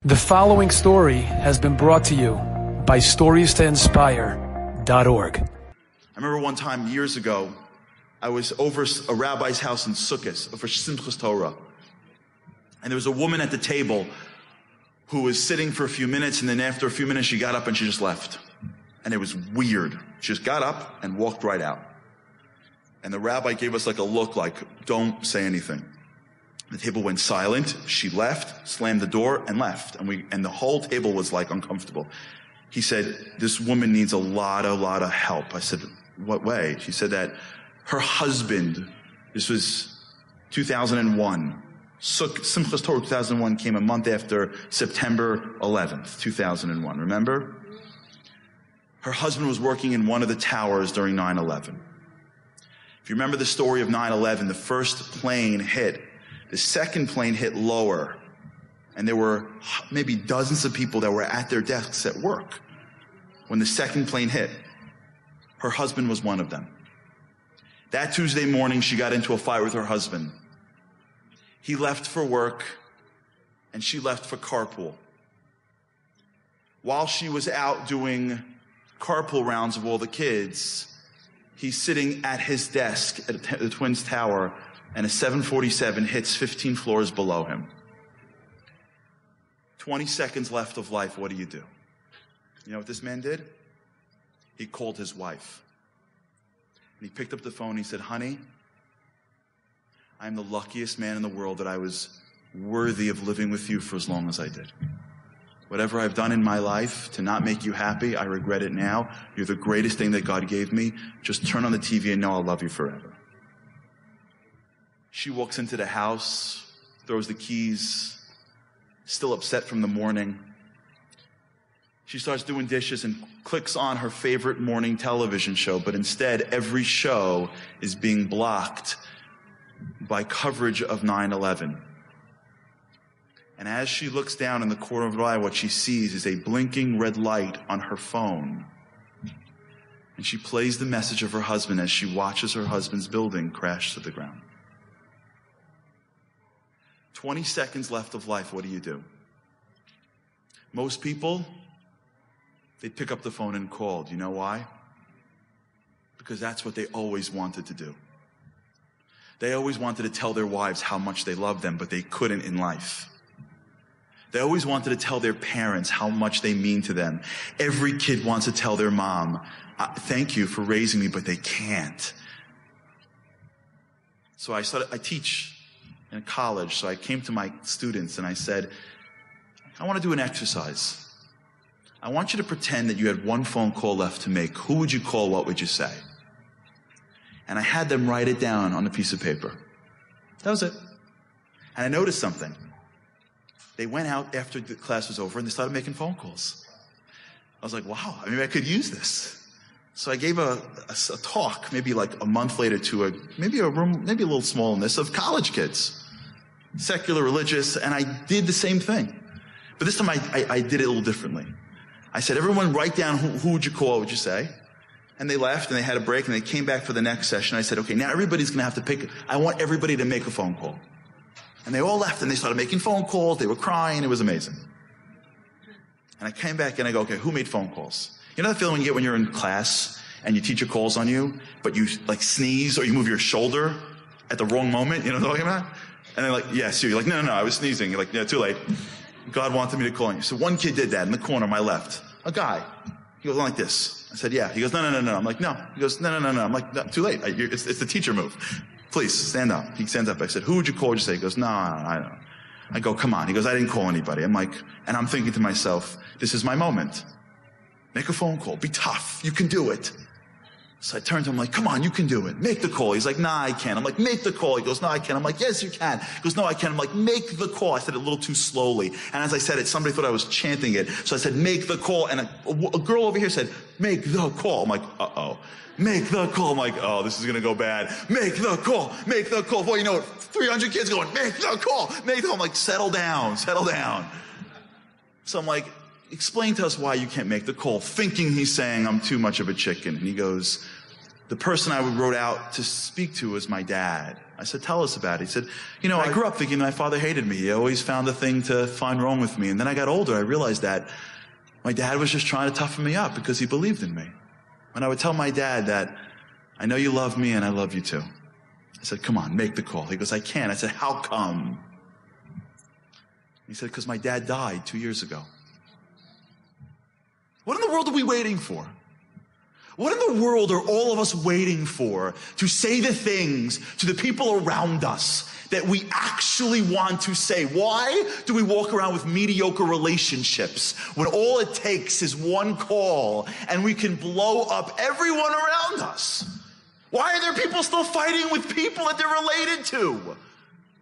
The following story has been brought to you by StoriesToInspire.org. I remember one time years ago, I was over a rabbi's house in Sukkot for Simchas Torah. And there was a woman at the table who was sitting for a few minutes, and then after a few minutes she got up and she just left. And it was weird. She just got up and walked right out. And the rabbi gave us like a look like, don't say anything. The table went silent. She left, slammed the door, and left. And the whole table was like uncomfortable. He said, this woman needs a lot of help. I said, what way? She said that her husband, this was 2001. Simchas Torah 2001 came a month after September 11th, 2001. Remember? Her husband was working in one of the towers during 9/11. If you remember the story of 9/11, the first plane hit. The second plane hit lower, and there were maybe dozens of people that were at their desks at work when the second plane hit. Her husband was one of them. That Tuesday morning, she got into a fight with her husband. He left for work, and she left for carpool. While she was out doing carpool rounds of all the kids, he's sitting at his desk at the Twins Tower, and a 747 hits 15 floors below him. 20 seconds left of life, what do? You know what this man did? He called his wife. And he picked up the phone and he said, honey, I'm the luckiest man in the world that I was worthy of living with you for as long as I did. Whatever I've done in my life to not make you happy, I regret it now. You're the greatest thing that God gave me. Just turn on the TV and know I'll love you forever. She walks into the house, throws the keys, still upset from the morning. She starts doing dishes and clicks on her favorite morning television show, but instead every show is being blocked by coverage of 9/11. And as she looks down in the corner of her eye, what she sees is a blinking red light on her phone. And she plays the message of her husband as she watches her husband's building crash to the ground. 20 seconds left of life, what do? Most people, they'd pick up the phone and call. Do you know why? Because that's what they always wanted to do. They always wanted to tell their wives how much they loved them, but they couldn't in life. They always wanted to tell their parents how much they mean to them. Every kid wants to tell their mom, thank you for raising me, but they can't. So I teach in college, so I came to my students and I said, I want to do an exercise. I want you to pretend that you had one phone call left to make. Who would you call? What would you say? And I had them write it down on a piece of paper. That was it. And I noticed something. They went out after the class was over and they started making phone calls. I was like, wow, maybe I could use this. So I gave a talk, maybe like a month later to maybe a room, maybe a little small in this, of college kids. Secular, religious, and I did the same thing. But this time I did it a little differently. I said, everyone write down who would you call, what would you say? And they left and they had a break and they came back for the next session. I said, okay, now everybody's going to have to pick, I want everybody to make a phone call. And they all left and they started making phone calls. They were crying. It was amazing. And I came back and I go, okay, who made phone calls? You know that feeling you get when you're in class and your teacher calls on you, but you like sneeze or you move your shoulder at the wrong moment? You know what I'm talking about? And they're like, yes, you're like, no, I was sneezing. You're like, yeah, too late. God wanted me to call you. So one kid did that in the corner on my left. A guy. He goes like this. I said, yeah. He goes, no. I'm like, no. He goes, no. I'm like, no, too late. It's the teacher move. Please, stand up. He stands up. I said, who would you call? Would you say? He goes, no, I don't know. I go, come on. He goes, I didn't call anybody. I'm like, and I'm thinking to myself, this is my moment. Make a phone call. Be tough. You can do it. So I turned to him like, come on, you can do it. Make the call. He's like, nah, I can't. I'm like, make the call. He goes, no, I can't. I'm like, yes, you can. He goes, no, I can't. I'm like, make the call. I said it a little too slowly. And as I said it, somebody thought I was chanting it. So I said, make the call. And a girl over here said, make the call. I'm like, uh-oh. Make the call. I'm like, oh, this is going to go bad. Make the call. Make the call. Boy, you know what? 300 kids going, make the call. Make the call. I'm like, settle down. Settle down. So I'm like, explain to us why you can't make the call, thinking he's saying I'm too much of a chicken. And he goes, the person I wrote out to speak to was my dad. I said, tell us about it. He said, you know, I grew up thinking my father hated me. He always found a thing to find wrong with me. And then I got older, I realized that my dad was just trying to toughen me up because he believed in me. And I would tell my dad that, I know you love me and I love you too. I said, come on, make the call. He goes, I can't. I said, how come? He said, because my dad died 2 years ago. What in the world are we waiting for? What in the world are all of us waiting for to say the things to the people around us that we actually want to say? Why do we walk around with mediocre relationships when all it takes is one call and we can blow up everyone around us? Why are there people still fighting with people that they're related to?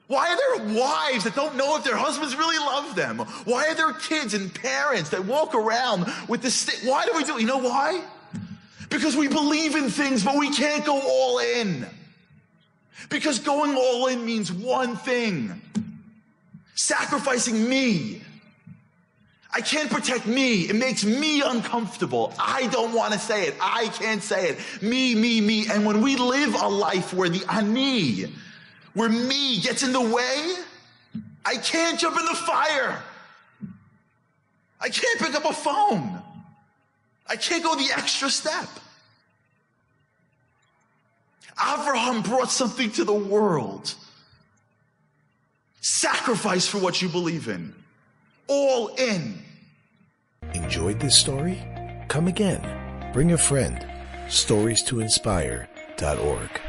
Why are there wives that don't know if their husbands really love them? Why are there kids and parents that walk around with this? Why do we do it? You know why? Because we believe in things, but we can't go all in. Because going all in means one thing: sacrificing me. I can't protect me. It makes me uncomfortable. I don't want to say it. I can't say it. Me. And when we live a life where the ani, where me gets in the way, I can't jump in the fire. I can't pick up a phone. I can't go the extra step. Abraham brought something to the world. Sacrifice for what you believe in. All in. Enjoyed this story? Come again. Bring a friend. StoriesToInspire.org